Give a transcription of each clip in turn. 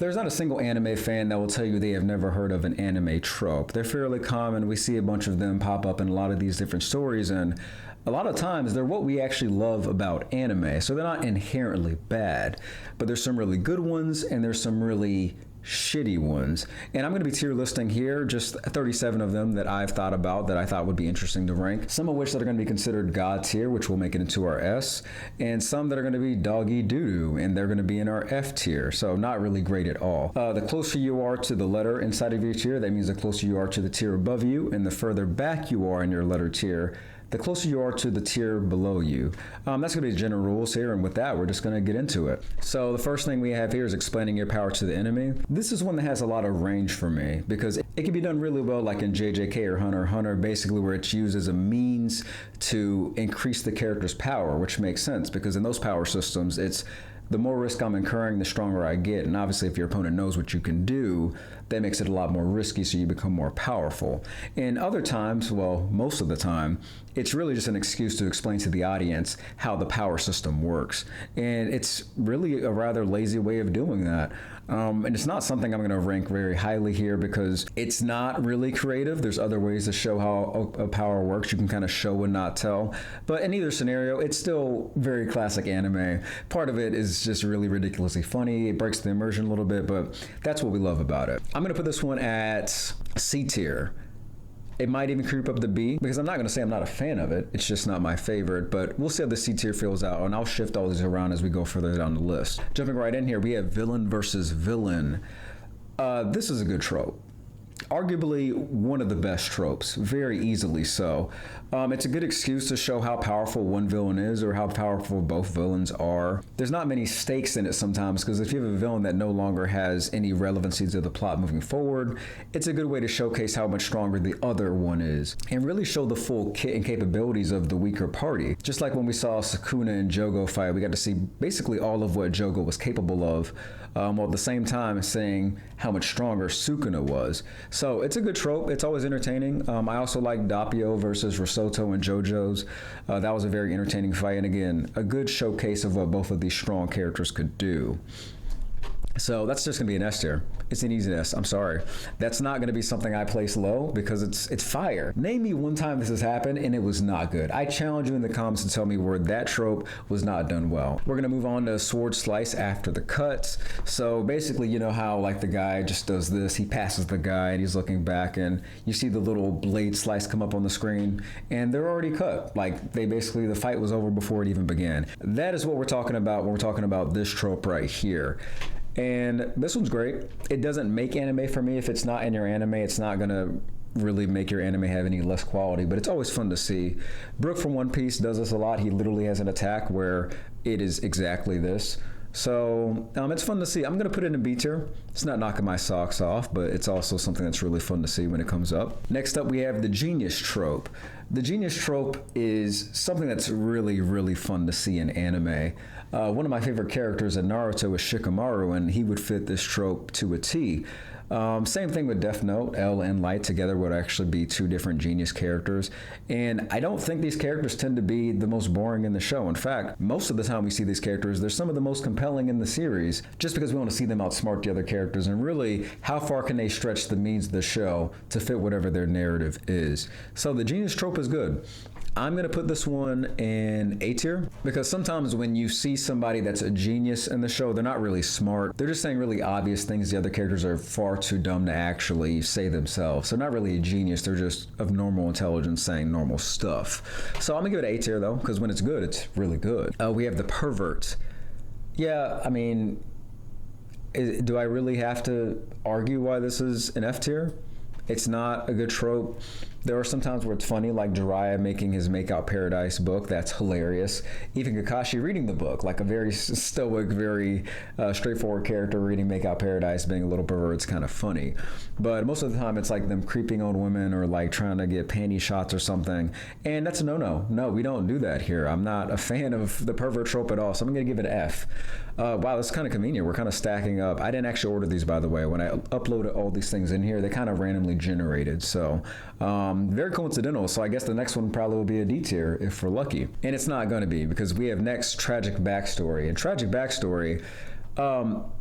There's not a single anime fan that will tell you they have never heard of an anime trope. They're fairly common. We see a bunch of them pop up in a lot of these different stories, and a lot of times they're what we actually love about anime. So they're not inherently bad, but there's some really good ones and there's some really shitty ones. And I'm going to be tier listing here just 37 of them that I've thought about that I thought would be interesting to rank. Some of which that are going to be considered God tier, which will make it into our S, and some that are going to be doggy doo-doo, and they're going to be in our F tier. So not really great at all. The closer you are to the letter inside of your tier, that means the closer you are to the tier above you, and the further back you are in your letter tier, the closer you are to the tier below you. That's going to be the general rules here, and with that, we're just going to get into it. So the first thing we have here is explaining your power to the enemy. This is one that has a lot of range for me, because it can be done really well like in JJK or Hunter x Hunter, basically where it's used as a means to increase the character's power, which makes sense, because in those power systems, it's the more risk I'm incurring, the stronger I get. And obviously, if your opponent knows what you can do, that makes it a lot more risky, so you become more powerful. And other times, well, most of the time, it's really just an excuse to explain to the audience how the power system works. And it's really a rather lazy way of doing that. And it's not something I'm going to rank very highly here because it's not really creative. There's other ways to show how a power works. You can kind of show and not tell. But in either scenario, it's still very classic anime. Part of it is just really ridiculously funny. It breaks the immersion a little bit, but that's what we love about it. I'm going to put this one at C tier. It might even creep up to B, because I'm not going to say I'm not a fan of it. It's just not my favorite, but we'll see how the C tier feels out, and I'll shift all these around as we go further down the list. Jumping right in here, we have villain versus villain. This is a good trope. Arguably one of the best tropes, very easily so. It's a good excuse to show how powerful one villain is or how powerful both villains are. There's not many stakes in it sometimes, because if you have a villain that no longer has any relevancy to the plot moving forward, it's a good way to showcase how much stronger the other one is and really show the full kit and capabilities of the weaker party. Just like when we saw Sukuna and Jogo fight, we got to see basically all of what Jogo was capable of, while at the same time saying how much stronger Sukuna was. So it's a good trope. It's always entertaining. I also like Doppio versus Risotto and JoJo's. That was a very entertaining fight. And again, a good showcase of what both of these strong characters could do. So that's just gonna be an S tier. It's an easy S, I'm sorry. That's not gonna be something I place low because it's fire. Name me one time this has happened and it was not good. I challenge you in the comments to tell me where that trope was not done well. We're gonna move on to sword slice after the cuts. So basically, you know how like the guy just does this, he passes the guy and he's looking back and you see the little blade slice come up on the screen and they're already cut. Like the fight was over before it even began. That is what we're talking about when we're talking about this trope right here. And this one's great. It doesn't make anime for me. If it's not in your anime, it's not gonna really make your anime have any less quality, but it's always fun to see. Brook from One Piece does this a lot. He literally has an attack where it is exactly this. So it's fun to see. I'm gonna put it in B tier. It's not knocking my socks off, but it's also something that's really fun to see when it comes up. Next up, we have the genius trope. The genius trope is something that's really, really fun to see in anime. One of my favorite characters in Naruto is Shikamaru, and he would fit this trope to a T. Same thing with Death Note. L and Light together would actually be two different genius characters. And I don't think these characters tend to be the most boring in the show. In fact, most of the time we see these characters, they're some of the most compelling in the series, just because we want to see them outsmart the other characters. And really, how far can they stretch the means of the show to fit whatever their narrative is? So the genius trope is good. I'm gonna put this one in A tier, because sometimes when you see somebody that's a genius in the show, they're not really smart. They're just saying really obvious things the other characters are far too dumb to actually say themselves. They're not really a genius, they're just of normal intelligence saying normal stuff. So I'm gonna give it A tier though, because when it's good, it's really good. We have the pervert. Yeah, I mean, do I really have to argue why this is an F tier? It's not a good trope. There are some times where it's funny, like Jiraiya making his Make Out Paradise book. That's hilarious. Even Kakashi reading the book, like a very stoic, very straightforward character reading Make Out Paradise, being a little pervert, it's kind of funny. But most of the time, it's like them creeping on women or like trying to get panty shots or something. And that's a no-no. No, we don't do that here. I'm not a fan of the pervert trope at all, so I'm going to give it an F. Wow, that's kind of convenient. We're kind of stacking up. I didn't actually order these, by the way. When I uploaded all these things in here, they kind of randomly generated. So very coincidental. So I guess the next one probably will be a D tier if we're lucky. And it's not going to be, because we have next tragic backstory. And tragic backstory,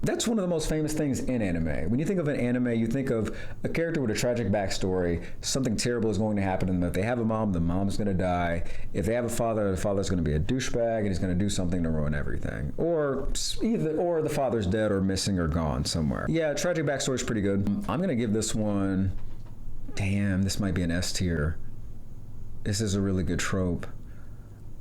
That's one of the most famous things in anime. When you think of an anime, you think of a character with a tragic backstory. Something terrible is going to happen to them. If they have a mom, the mom's going to die. If they have a father, the father's going to be a douchebag and he's going to do something to ruin everything. Or the father's dead or missing or gone somewhere. Yeah, tragic backstory is pretty good. I'm going to give this one, damn, this might be an S tier. This is a really good trope.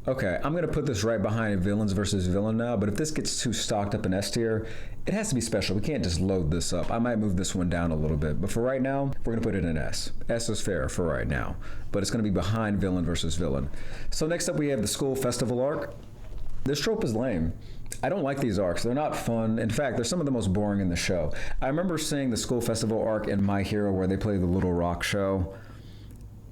Okay, I'm gonna put this right behind villains versus villain now, but if this gets too stocked up in S tier, it has to be special. We can't just load this up. I might move this one down a little bit, but for right now, we're gonna put it in S. S is fair for right now, but it's gonna be behind villain versus villain. So next up we have the school festival arc. This trope is lame. I don't like these arcs. They're not fun. In fact, they're some of the most boring in the show. I remember seeing the school festival arc in My Hero where they play the Little Rock show.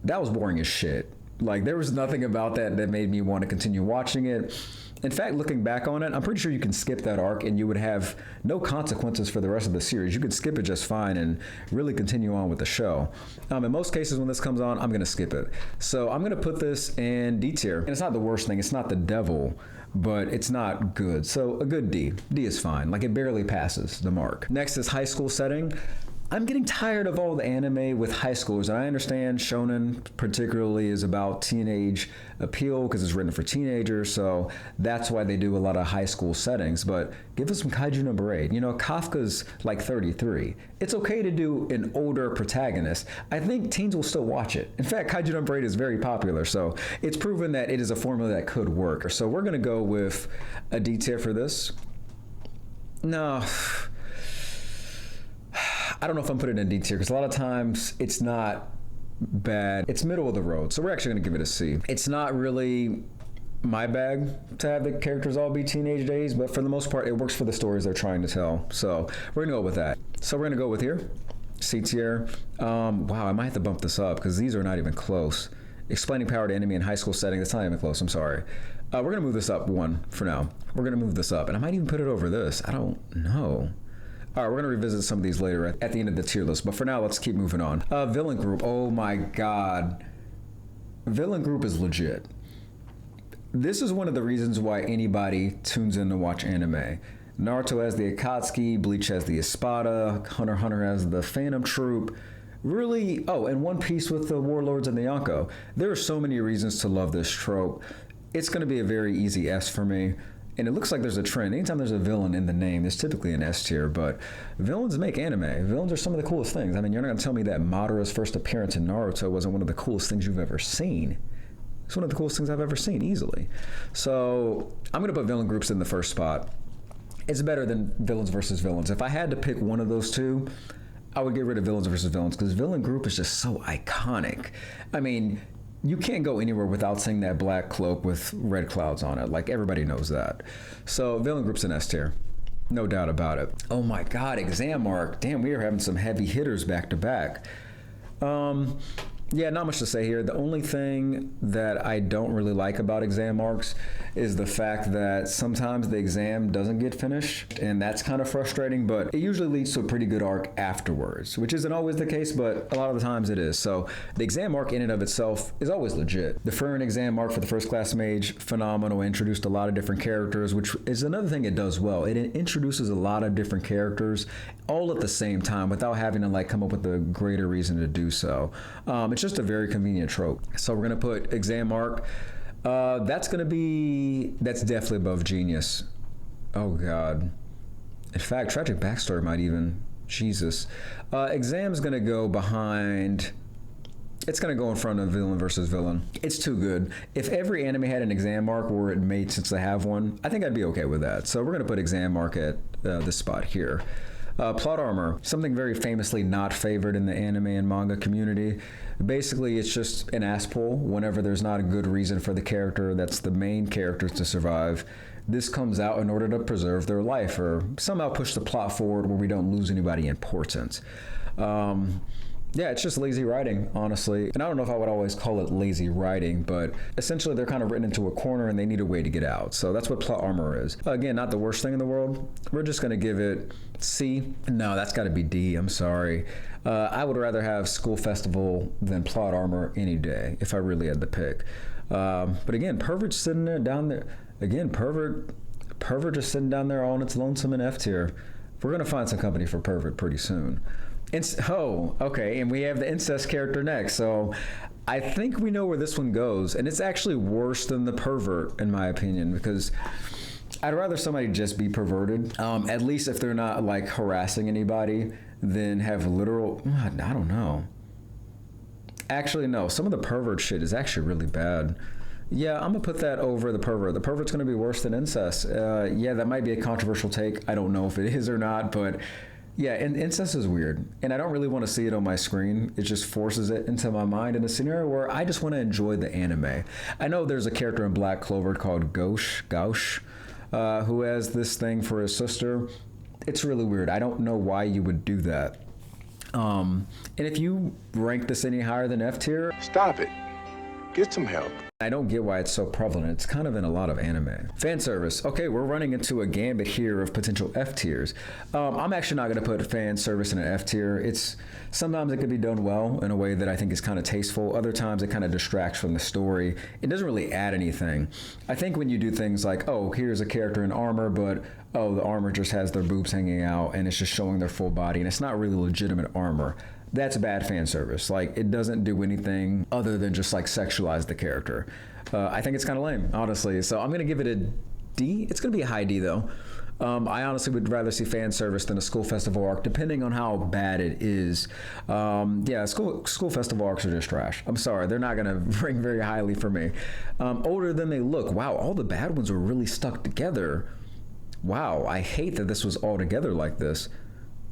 That was boring as shit. Like, there was nothing about that that made me want to continue watching it. In fact, looking back on it, I'm pretty sure you can skip that arc and you would have no consequences for the rest of the series. You could skip it just fine and really continue on with the show. In most cases, when this comes on, I'm going to skip it. So I'm going to put this in D tier. And it's not the worst thing. It's not the devil, but it's not good. So a good D. D is fine. Like, it barely passes the mark. Next is high school setting. I'm getting tired of all the anime with high schoolers, and I understand shonen particularly is about teenage appeal because it's written for teenagers, so that's why they do a lot of high school settings. But give us some Kaiju number 8. You know, Kafka's like 33. It's okay to do an older protagonist. I think teens will still watch it. In fact, Kaiju number 8 is very popular, so it's proven that it is a formula that could work. So we're gonna go with a D tier for this. No. I don't know if I'm putting it in D tier because a lot of times it's not bad. It's middle of the road. So we're actually going to give it a C. It's not really my bag to have the characters all be teenage days, but for the most part, it works for the stories they're trying to tell. So we're going to go with that. So we're going to go with here, C tier. Wow, I might have to bump this up because these are not even close. Explaining power to enemy in high school setting, that's not even close. I'm sorry. We're going to move this up one for now. We're going to move this up, and I might even put it over this. I don't know. All right, we're going to revisit some of these later at the end of the tier list, but for now, let's keep moving on. Villain group. Oh my God. Villain group is legit. This is one of the reasons why anybody tunes in to watch anime. Naruto has the Akatsuki, Bleach has the Espada, Hunter x Hunter has the Phantom Troop. Really, and One Piece with the Warlords and the Yonko. There are so many reasons to love this trope. It's going to be a very easy S for me. And it looks like there's a trend. Anytime there's a villain in the name, there's typically an S tier, but villains make anime. Villains are some of the coolest things. I mean, you're not going to tell me that Madara's first appearance in Naruto wasn't one of the coolest things you've ever seen. It's one of the coolest things I've ever seen, easily. So I'm going to put villain groups in the first spot. It's better than villains versus villains. If I had to pick one of those two, I would get rid of villains versus villains because villain group is just so iconic. I mean, you can't go anywhere without seeing that black cloak with red clouds on it. Like, everybody knows that. So villain group's an S tier. No doubt about it. Oh my God, exam arc. Damn, we are having some heavy hitters back to back. Yeah, not much to say here. The only thing that I don't really like about exam arcs is the fact that sometimes the exam doesn't get finished, and that's kind of frustrating, but it usually leads to a pretty good arc afterwards, which isn't always the case, but a lot of the times it is. So the exam arc in and of itself is always legit. The Furin exam arc for the first class mage, phenomenal, introduced a lot of different characters, which is another thing it does well. It introduces a lot of different characters all at the same time without having to like come up with a greater reason to do so. It's just a very convenient trope. So we're gonna put exam arc. That's definitely above genius. Oh God. In fact, tragic backstory might even, Jesus. Exam's gonna go behind, it's gonna go in front of villain versus villain. It's too good. If every anime had an exam arc where it made sense to have one, I think I'd be okay with that. So we're gonna put exam arc at this spot here. Plot armor, something very famously not favored in the anime and manga community. Basically, it's just an ass pull whenever there's not a good reason for the character that's the main character to survive. This comes out in order to preserve their life or somehow push the plot forward where we don't lose anybody important. Yeah, it's just lazy writing, honestly. And I don't know if I would always call it lazy writing, but essentially they're kind of written into a corner and they need a way to get out. So that's what plot armor is. Again, not the worst thing in the world. We're just going to give it C. No, that's got to be D. I'm sorry. I would rather have School Festival than plot armor any day if I really had to pick. But again, Pervert's sitting there down there. Again, Pervert Pervert just sitting down there all on its lonesome in F tier. We're gonna find some company for Pervert pretty soon. Okay, and we have the incest character next. So I think we know where this one goes, and it's actually worse than the Pervert in my opinion, because I'd rather somebody just be perverted, at least if they're not like harassing anybody, than have literal, I don't know. Actually, no, some of the pervert shit is actually really bad. Yeah, I'm gonna put that over the Pervert. The Pervert's gonna be worse than incest. Yeah, that might be a controversial take. I don't know if it is or not, but yeah, and incest is weird. And I don't really want to see it on my screen. It just forces it into my mind in a scenario where I just want to enjoy the anime. I know there's a character in Black Clover called Gauche, who has this thing for his sister. It's really weird. I don't know why you would do that. And if you rank this any higher than F tier, stop it. Get some help. I don't get why it's so prevalent. It's kind of in a lot of anime. Fan service. Okay, we're running into a gambit here of potential F tiers. I'm actually not going to put fan service in an F tier. Sometimes it could be done well in a way that I think is kind of tasteful. Other times it kind of distracts from the story. It doesn't really add anything. I think when you do things like, oh, here's a character in armor, but oh, the armor just has their boobs hanging out and it's just showing their full body and it's not really legitimate armor. That's bad fan service. Like, it doesn't do anything other than just like sexualize the character. I think it's kind of lame, honestly. So I'm gonna give it a D. It's gonna be a high D though. I honestly would rather see fan service than a school festival arc, depending on how bad it is. Yeah, school festival arcs are just trash. I'm sorry, they're not gonna rank very highly for me. Older than they look. Wow, all the bad ones were really stuck together. Wow, I hate that this was all together like this.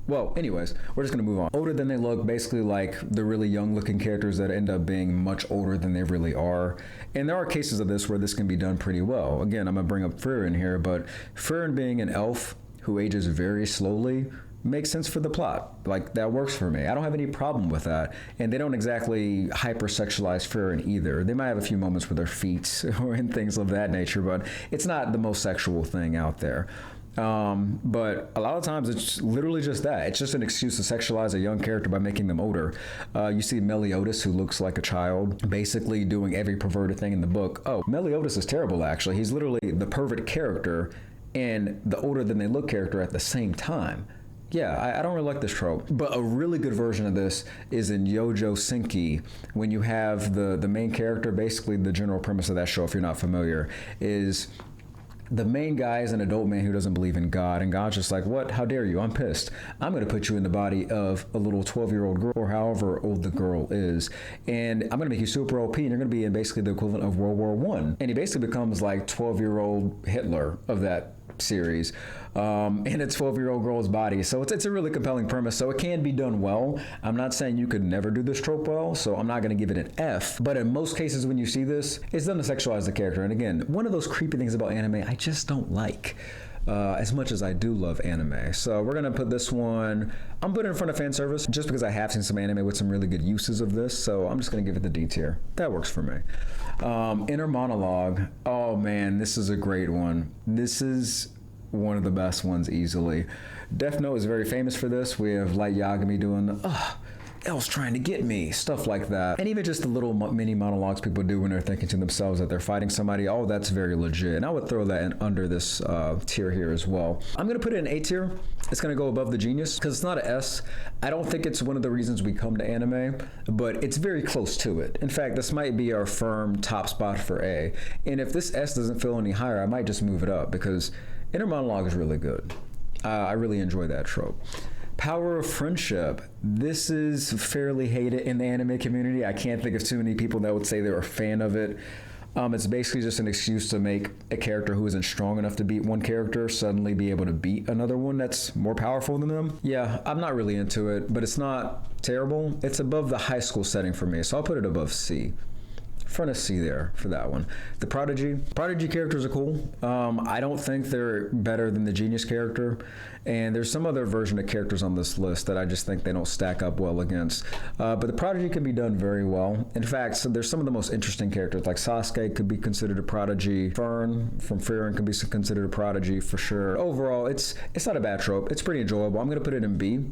Well, anyways, we're just gonna move on. Older than they look, basically like the really young looking characters that end up being much older than they really are. And there are cases of this where this can be done pretty well. Again, I'm gonna bring up Frieren here, but Frieren being an elf who ages very slowly makes sense for the plot. Like, that works for me. I don't have any problem with that. And they don't exactly hypersexualize Frieren either. They might have a few moments with their feet or and things of that nature, but it's not the most sexual thing out there. But a lot of times it's literally just that. It's just an excuse to sexualize a young character by making them older. You see Meliodas, who looks like a child, basically doing every perverted thing in the book. Oh, Meliodas is terrible, actually. He's literally the pervert character and the older than they look character at the same time. Yeah, I don't really like this trope. But a really good version of this is in Yojo Senki, when you have the main character, basically the general premise of that show, if you're not familiar, is the main guy is an adult man who doesn't believe in God, and God's just like, what? How dare you? I'm pissed. I'm going to put you in the body of a little 12-year-old girl, or however old the girl is, and I'm going to make you super OP, and you're going to be in basically the equivalent of World War I. And he basically becomes like 12-year-old Hitler of that series, in a 12-year-old girl's body. So it's a really compelling premise. So it can be done well. I'm not saying you could never do this trope well, so I'm not going to give it an F. But in most cases when you see this, it's done to sexualize the character. And again, one of those creepy things about anime I just don't like. As much as I do love anime. So we're gonna put this one, I'm putting it in front of fan service just because I have seen some anime with some really good uses of this. So I'm just gonna give it the D tier. That works for me. Inner monologue. Oh man, this is a great one. This is one of the best ones easily. Death Note is very famous for this. We have Light Yagami doing L's trying to get me, stuff like that. And even just the little mini monologues people do when they're thinking to themselves that they're fighting somebody, oh, that's very legit. And I would throw that in under this tier here as well. I'm gonna put it in A tier. It's gonna go above the Genius because it's not an S. I don't think it's one of the reasons we come to anime, but it's very close to it. In fact, this might be our firm top spot for A. And if this S doesn't feel any higher, I might just move it up because Inner Monologue is really good. I really enjoy that trope. Power of Friendship. This is fairly hated in the anime community. I can't think of too many people that would say they're a fan of it. It's basically just an excuse to make a character who isn't strong enough to beat one character suddenly be able to beat another one that's more powerful than them. Yeah, I'm not really into it, but it's not terrible. It's above the high school setting for me, so I'll put it above C. Front of C there for that one. The Prodigy characters are cool. I don't think they're better than the Genius character, and there's some other version of characters on this list that I just think they don't stack up well against. But the Prodigy can be done very well. In fact, so there's some of the most interesting characters, like Sasuke could be considered a prodigy. Fern from Frieren could be considered a prodigy for sure. Overall, it's not a bad trope. It's pretty enjoyable. I'm gonna put it in B.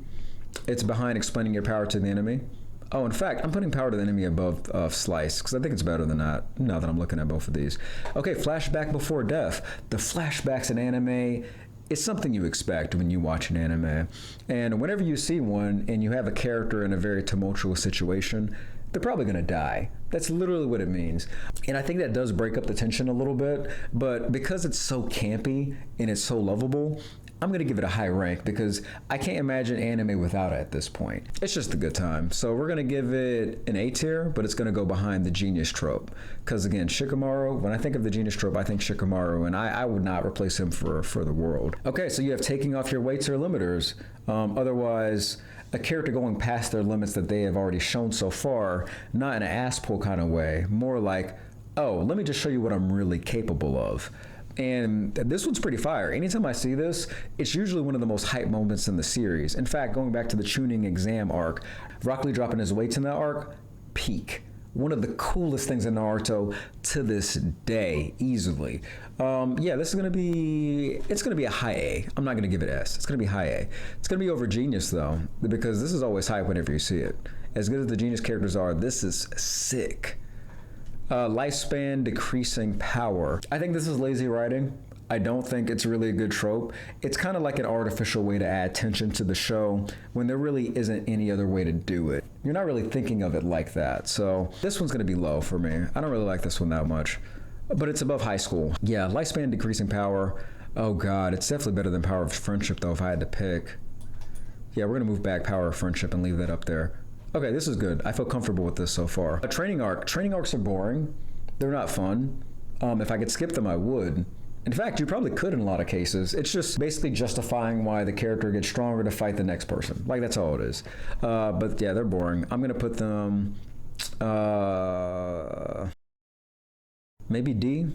It's behind explaining your power to the enemy. Oh, in fact, I'm putting Power to the Enemy above Slice because I think it's better than that now that I'm looking at both of these. Okay, Flashback Before Death. The flashbacks in anime, it's something you expect when you watch an anime. And whenever you see one and you have a character in a very tumultuous situation, they're probably going to die. That's literally what it means. And I think that does break up the tension a little bit, but because it's so campy and it's so lovable, I'm gonna give it a high rank because I can't imagine anime without it at this point. It's just a good time. So we're gonna give it an A tier, but it's gonna go behind the Genius trope. Because again, Shikamaru, when I think of the Genius trope, I think Shikamaru, and I would not replace him for the world. Okay, so you have taking off your weights or limiters. Otherwise, a character going past their limits that they have already shown so far, not in an ass pull kind of way, more like, oh, let me just show you what I'm really capable of. And this one's pretty fire. Anytime I see this, it's usually one of the most hype moments in the series. In fact, going back to the Chunin exam arc, Rock Lee dropping his weights in that arc, peak. One of the coolest things in Naruto to this day, easily. Yeah, this is it's gonna be a high A. I'm not gonna give it S. It's gonna be high A. It's gonna be over Genius though, because this is always hype whenever you see it. As good as the Genius characters are, this is sick. Lifespan decreasing power. I think this is lazy writing. I don't think it's really a good trope. It's kind of like an artificial way to add tension to the show when there really isn't any other way to do it. You're not really thinking of it like that. So this one's gonna be low for me. I don't really like this one that much, but it's above High School. Yeah, lifespan decreasing power. Oh God, it's definitely better than Power of Friendship though if I had to pick. Yeah, we're gonna move back Power of Friendship and leave that up there. Okay, this is good. I feel comfortable with this so far. A training arc. Training arcs are boring. They're not fun. If I could skip them, I would. In fact, you probably could in a lot of cases. It's just basically justifying why the character gets stronger to fight the next person. Like, that's all it is. But yeah, they're boring. I'm gonna put them, maybe D.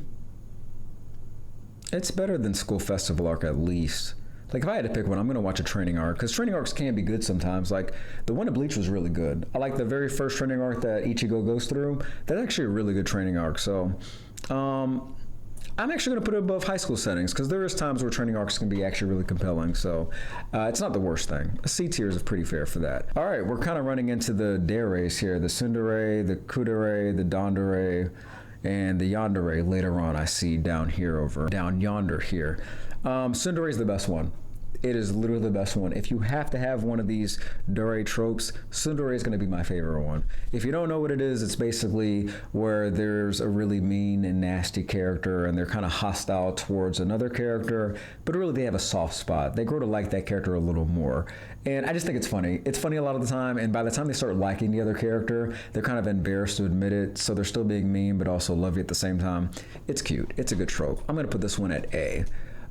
It's better than School Festival arc at least. Like, if I had to pick one, I'm going to watch a training arc, because training arcs can be good sometimes. Like, the one in Bleach was really good. I like the very first training arc that Ichigo goes through. That's actually a really good training arc. So, I'm actually going to put it above High School settings, because there is times where training arcs can be actually really compelling. So, it's not the worst thing. A C tier is pretty fair for that. All right, we're kind of running into the Dereis here. The Tsundere, the Kudere, the Dandere, and the Yandere later on I see down yonder here. Tsundere is the best one. It is literally the best one. If you have to have one of these Dore tropes, Tsundere is going to be my favorite one. If you don't know what it is, it's basically where there's a really mean and nasty character and they're kind of hostile towards another character, but really they have a soft spot. They grow to like that character a little more. And I just think it's funny. It's funny a lot of the time, and by the time they start liking the other character, they're kind of embarrassed to admit it, so they're still being mean but also love you at the same time. It's cute. It's a good trope. I'm going to put this one at A.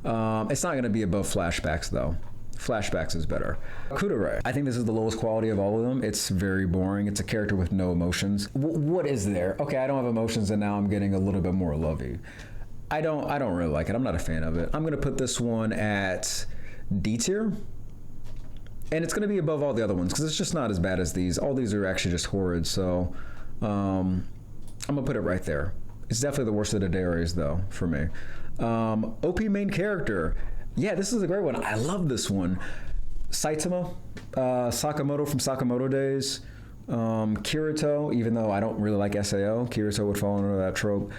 It's not going to be above Flashbacks, though. Flashbacks is better. Kudere. I think this is the lowest quality of all of them. It's very boring. It's a character with no emotions. What is there? Okay, I don't have emotions, and now I'm getting a little bit more lovey. I don't really like it. I'm not a fan of it. I'm going to put this one at D tier. And it's going to be above all the other ones, because it's just not as bad as these. All these are actually just horrid, so I'm going to put it right there. It's definitely the worst of the Dereis, though, for me. OP main character. Yeah, this is a great one. I love this one. Saitama, Sakamoto from Sakamoto days. Kirito, even though I don't really like SAO, Kirito would fall under that trope.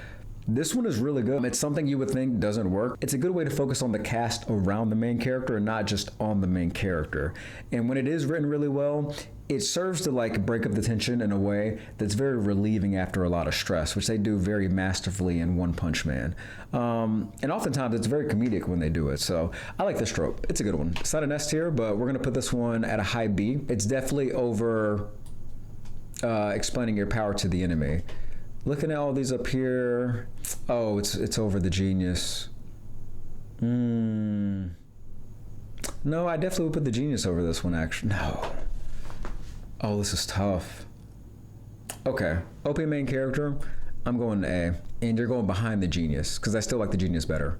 This one is really good. It's something you would think doesn't work. It's a good way to focus on the cast around the main character and not just on the main character. And when it is written really well, it serves to like break up the tension in a way that's very relieving after a lot of stress, which they do very masterfully in One Punch Man. And oftentimes it's very comedic when they do it. So I like this trope. It's a good one. It's not an S tier, but we're gonna put this one at a high B. It's definitely over explaining your power to the enemy. Looking at all these up here, oh, it's over the Genius. No, I definitely would put the Genius over this one, actually. No. Oh, this is tough. Okay, OP main character, I'm going to A. And you're going behind the Genius, because I still like the Genius better.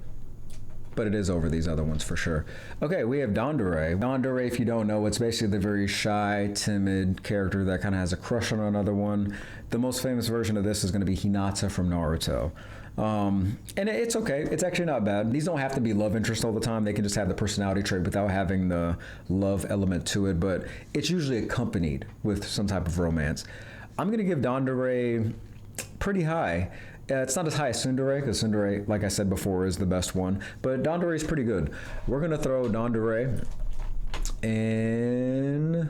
But it is over these other ones for sure. Okay, we have Dandere. Dandere, if you don't know, it's basically the very shy, timid character that kind of has a crush on another one. The most famous version of this is going to be Hinata from Naruto. And it's okay. It's actually not bad. These don't have to be love interest all the time. They can just have the personality trait without having the love element to it, but it's usually accompanied with some type of romance. I'm going to give Dandere pretty high. It's not as high as Tsundere, because Tsundere, like I said before, is the best one, but Dandere is pretty good. We're going to throw Dandere in...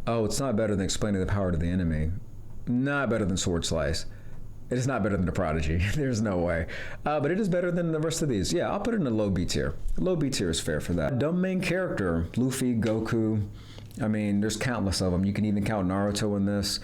Oh, it's not better than Explaining the Power to the Enemy. Not better than Sword Slice. It is not better than The Prodigy. There's no way. But it is better than the rest of these. Yeah, I'll put it in a low B tier. Low B tier is fair for that. Dumb main character, Luffy, Goku. I mean, there's countless of them. You can even count Naruto in this.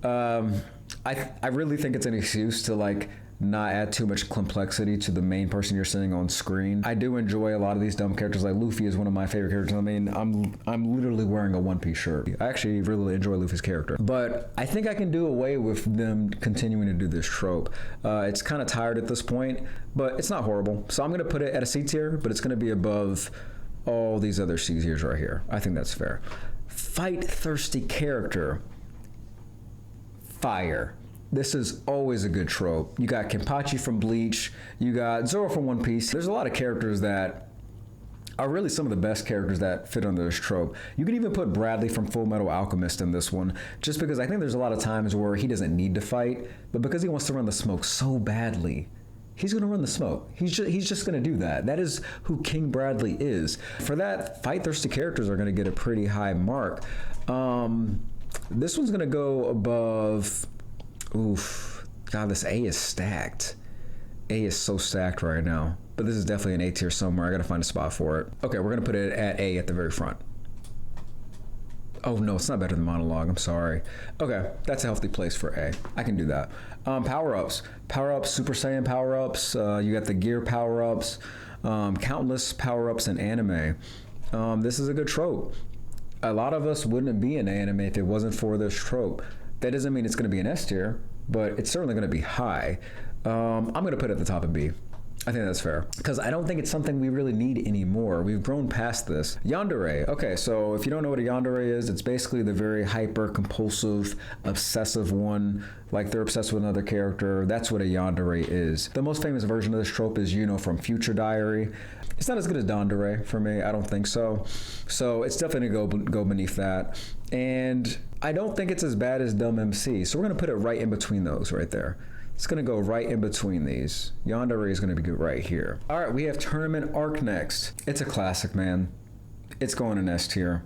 I really think it's an excuse to like not add too much complexity to the main person you're seeing on screen. I do enjoy a lot of these dumb characters. Like Luffy is one of my favorite characters. I mean, I'm literally wearing a One Piece shirt. I actually really enjoy Luffy's character, but I think I can do away with them continuing to do this trope. It's kind of tired at this point, but it's not horrible. So I'm gonna put it at a C tier, but it's gonna be above all these other C tiers right here. I think that's fair. Fight thirsty character. Fire. This is always a good trope. You got Kenpachi from Bleach, you got Zoro from One Piece. There's a lot of characters that are really some of the best characters that fit under this trope. You can even put Bradley from Full Metal Alchemist in this one, just because I think there's a lot of times where he doesn't need to fight, but because he wants to run the smoke so badly, he's gonna run the smoke. He's just gonna do that. That is who King Bradley is. For that, fight thirsty characters are gonna get a pretty high mark. This one's gonna go above. Oof, God, this A is stacked. A is so stacked right now. But this is definitely an A tier somewhere. I gotta find a spot for it. Okay, we're gonna put it at A at the very front. Oh no, it's not better than Monologue, I'm sorry. Okay, that's a healthy place for A. I can do that. Power-ups. Power-ups, Super Saiyan power-ups. You got the gear power-ups. Countless power-ups in anime. This is a good trope. A lot of us wouldn't be in anime if it wasn't for this trope. That doesn't mean it's going to be an S tier, but it's certainly going to be high. I'm going to put it at the top of B. I think that's fair, because I don't think it's something we really need anymore. We've grown past this. Yandere. Okay, so if you don't know what a yandere is, it's basically the very hyper, compulsive, obsessive one. Like they're obsessed with another character. That's what a yandere is. The most famous version of this trope is Yuno from Future Diary. It's not as good as Dandere for me. I don't think so. So it's definitely going to go beneath that. And I don't think it's as bad as Dumb MC. So we're going to put it right in between those right there. It's going to go right in between these. Yandere is going to be good right here. All right, we have Tournament Arc next. It's a classic, man. It's going in S tier.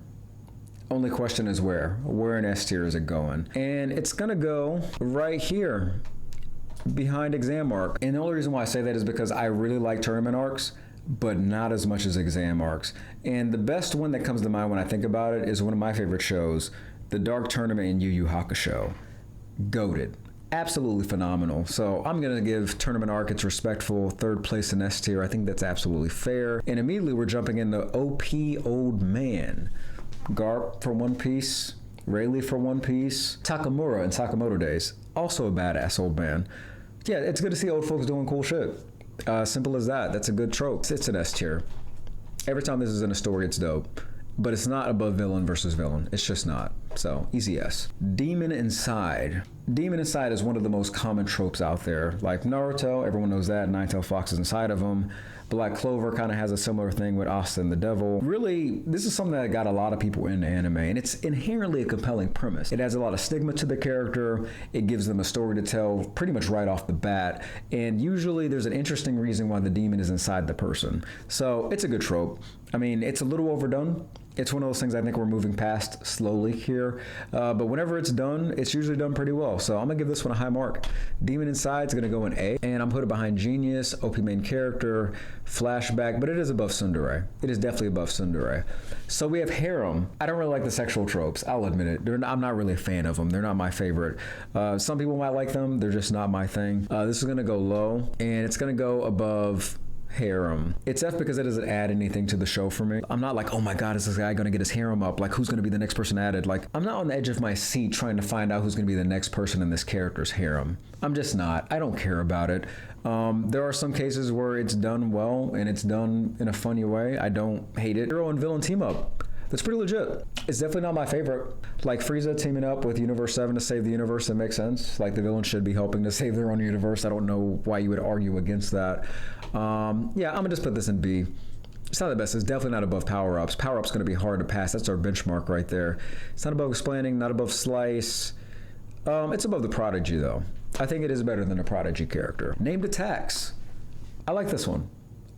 Only question is where. Where in S tier is it going? And it's going to go right here behind Exam Arc. And the only reason why I say that is because I really like tournament arcs, but not as much as exam arcs. And the best one that comes to mind when I think about it is one of my favorite shows, The Dark Tournament in Yu Yu Hakusho. Goated. Absolutely phenomenal. So I'm going to give Tournament Arc its respectful third place in S tier. I think that's absolutely fair. And immediately we're jumping into OP Old Man. Garp for One Piece, Rayleigh for One Piece, Takamura in Sakamoto Days. Also a badass old man. Yeah, it's good to see old folks doing cool shit. Simple as that. That's a good trope. It's an S tier. Every time this is in a story, it's dope. But it's not above villain versus villain. It's just not. So, easy S. Demon Inside. Demon Inside is one of the most common tropes out there. Like Naruto, everyone knows that. Nine-tailed fox is inside of him. Black Clover kind of has a similar thing with Asta and the Devil. Really, this is something that got a lot of people into anime, and it's inherently a compelling premise. It adds a lot of stigma to the character. It gives them a story to tell pretty much right off the bat, and usually there's an interesting reason why the demon is inside the person. So it's a good trope. I mean, it's a little overdone. It's one of those things I think we're moving past slowly here. But whenever it's done, it's usually done pretty well. So I'm going to give this one a high mark. Demon Inside is going to go in A. And I'm putting it behind Genius, OP main character, Flashback. But it is above Tsundere. It is definitely above Tsundere. So we have Harem. I don't really like the sexual tropes. I'll admit it. I'm not really a fan of them. They're not my favorite. Some people might like them. They're just not my thing. This is going to go low. And it's going to go above Harem. It's F because it doesn't add anything to the show for me. I'm not like, oh my god, is this guy gonna get his harem up? Like, who's gonna be the next person added? Like, I'm not on the edge of my seat trying to find out who's gonna be the next person in this character's harem. I'm just not. I don't care about it. There are some cases where it's done well and it's done in a funny way. I don't hate it. Hero and villain team up. That's pretty legit. It's definitely not my favorite. Like Frieza teaming up with Universe 7 to save the universe, that makes sense. Like the villain should be helping to save their own universe. I don't know why you would argue against that. Yeah, I'm gonna just put this in B. It's not the best. It's definitely not above Power-Ups. Power-Up's going to be hard to pass. That's our benchmark right there. It's not above Explaining, not above Slice. It's above the Prodigy, though. I think it is better than a Prodigy character. Named Attacks. I like this one.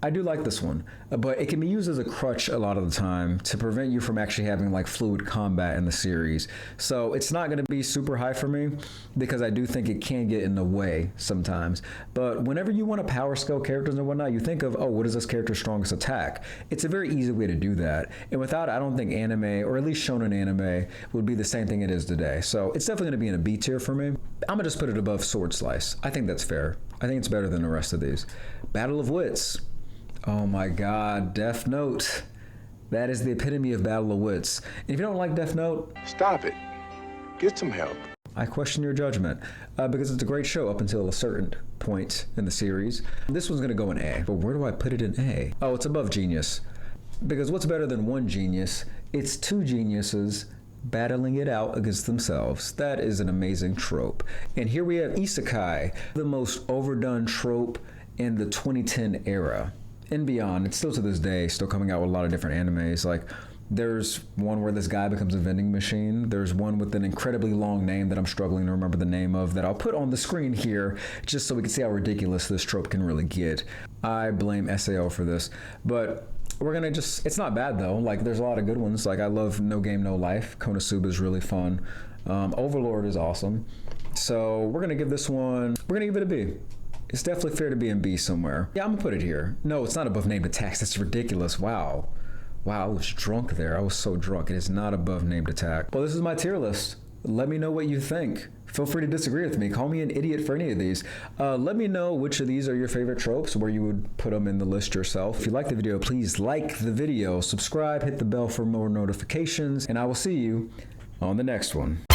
I do like this one, but it can be used as a crutch a lot of the time to prevent you from actually having like fluid combat in the series. So it's not going to be super high for me because I do think it can get in the way sometimes. But whenever you want to power scale characters and whatnot, you think of, oh, what is this character's strongest attack? It's a very easy way to do that. And without it, I don't think anime, or at least shonen anime, would be the same thing it is today. So it's definitely going to be in a B tier for me. I'm going to just put it above Sword Slice. I think that's fair. I think it's better than the rest of these. Battle of Wits. Oh my God, Death Note. That is the epitome of Battle of Wits. And if you don't like Death Note, Stop it. Get some help. I question your judgment because it's a great show up until a certain point in the series. This one's gonna go in A, but where do I put it in A? Oh, it's above Genius. Because what's better than one genius? It's two geniuses battling it out against themselves. That is an amazing trope. And here we have Isekai, the most overdone trope in the 2010 era. And beyond, it's still to this day, still coming out with a lot of different animes. Like, there's one where this guy becomes a vending machine. There's one with an incredibly long name that I'm struggling to remember the name of that I'll put on the screen here just so we can see how ridiculous this trope can really get. I blame SAO for this, but we're gonna just, it's not bad though. Like, there's a lot of good ones. Like, I love No Game, No Life. Konosuba is really fun. Overlord is awesome. So we're gonna give this one, we're gonna give it a B. It's definitely fair to be in B somewhere. Yeah, I'm gonna put it here. No, it's not above Named Attacks. That's ridiculous. Wow, I was drunk there. I was so drunk. It is not above Named Attack. Well, this is my tier list. Let me know what you think. Feel free to disagree with me. Call me an idiot for any of these. Let me know which of these are your favorite tropes, where you would put them in the list yourself. If you like the video, please like the video, subscribe, hit the bell for more notifications, and I will see you on the next one.